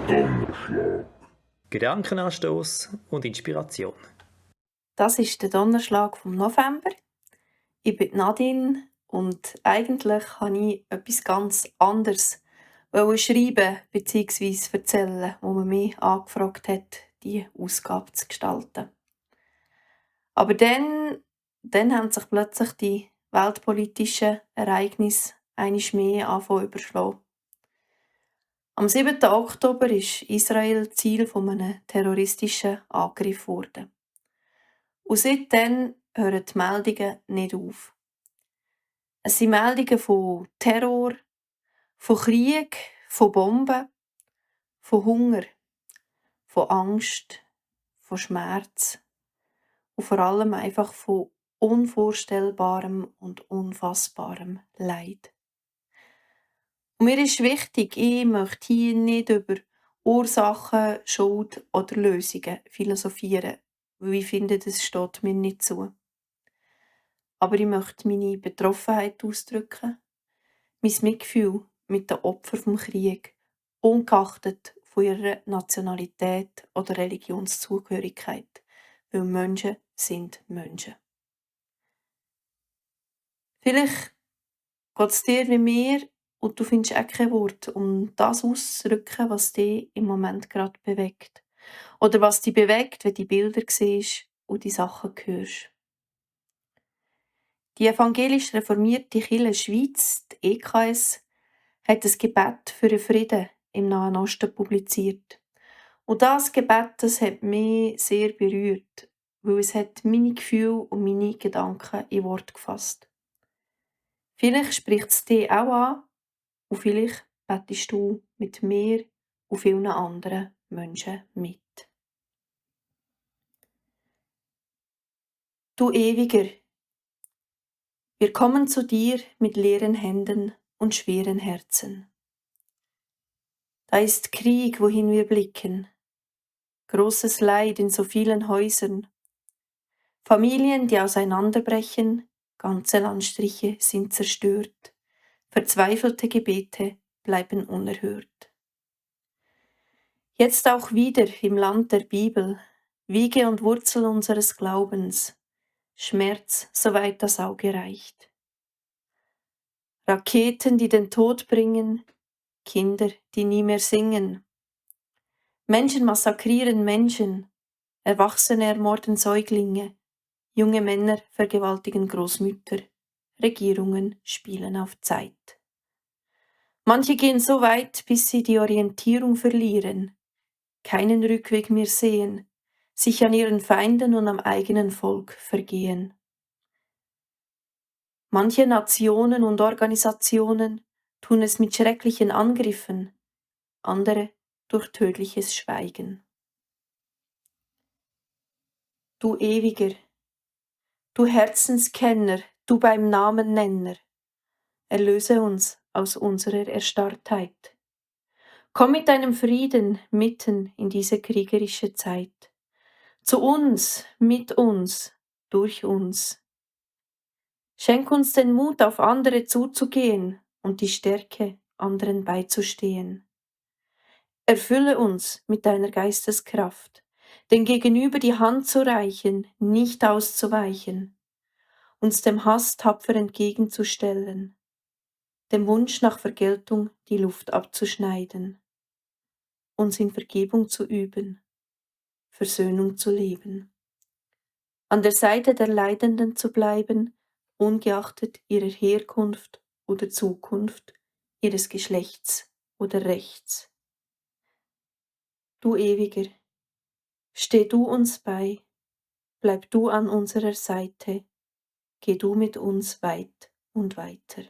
Donnerschlag. Gedankenanstoß und Inspiration. Das ist der Donnerschlag vom November. Ich bin Nadine und eigentlich wollte ich etwas ganz anderes schreiben bzw. erzählen, wo man mich angefragt hat, diese Ausgabe zu gestalten. Aber dann haben sich plötzlich die weltpolitischen Ereignisse einmal mehr angefangen zu überschlagen. Am 7. Oktober ist Israel Ziel von einem terroristischen Angriff geworden. Und seitdem hören die Meldungen nicht auf. Es sind Meldungen von Terror, von Krieg, von Bomben, von Hunger, von Angst, von Schmerz und vor allem einfach von unvorstellbarem und unfassbarem Leid. Und mir ist wichtig, ich möchte hier nicht über Ursachen, Schuld oder Lösungen philosophieren, weil ich finde, das steht mir nicht zu. Aber ich möchte meine Betroffenheit ausdrücken, mein Mitgefühl mit den Opfern vom Krieg, ungeachtet von ihrer Nationalität oder Religionszugehörigkeit, weil Menschen sind Menschen. Vielleicht geht es dir wie mir und du findest auch kein Wort, um das auszudrücken, was dich im Moment gerade bewegt. Oder was dich bewegt, wenn du die Bilder siehst und die Sachen hörst. Die evangelisch reformierte Kirche Schweiz, die EKS, hat ein Gebet für den Frieden im Nahen Osten publiziert. Und das Gebet, das hat mich sehr berührt, weil es hat meine Gefühle und meine Gedanken in Worte gefasst. Vielleicht spricht es dich auch an und vielleicht betest du mit mir und vielen anderen Menschen mit. Du Ewiger, wir kommen zu dir mit leeren Händen und schweren Herzen. Da ist Krieg, wohin wir blicken, großes Leid in so vielen Häusern, Familien, die auseinanderbrechen, ganze Landstriche sind zerstört, verzweifelte Gebete bleiben unerhört. Jetzt auch wieder im Land der Bibel, Wiege und Wurzel unseres Glaubens, Schmerz, soweit das Auge reicht. Raketen, die den Tod bringen, Kinder, die nie mehr singen. Menschen massakrieren Menschen, Erwachsene ermorden Säuglinge, junge Männer vergewaltigen Großmütter, Regierungen spielen auf Zeit. Manche gehen so weit, bis sie die Orientierung verlieren, keinen Rückweg mehr sehen, sich an ihren Feinden und am eigenen Volk vergehen. Manche Nationen und Organisationen tun es mit schrecklichen Angriffen, andere durch tödliches Schweigen. Du Ewiger, du Herzenskenner, du beim Namen Nenner, erlöse uns aus unserer Erstarrtheit. Komm mit deinem Frieden mitten in diese kriegerische Zeit. Zu uns, mit uns, durch uns. Schenk uns den Mut, auf andere zuzugehen und die Stärke, anderen beizustehen. Erfülle uns mit deiner Geisteskraft, den Gegenüber die Hand zu reichen, nicht auszuweichen, uns dem Hass tapfer entgegenzustellen, dem Wunsch nach Vergeltung die Luft abzuschneiden, uns in Vergebung zu üben, Versöhnung zu leben, an der Seite der Leidenden zu bleiben, ungeachtet ihrer Herkunft oder Zukunft, ihres Geschlechts oder Rechts. Du Ewiger, steh du uns bei, bleib du an unserer Seite, geh du mit uns weit und weiter.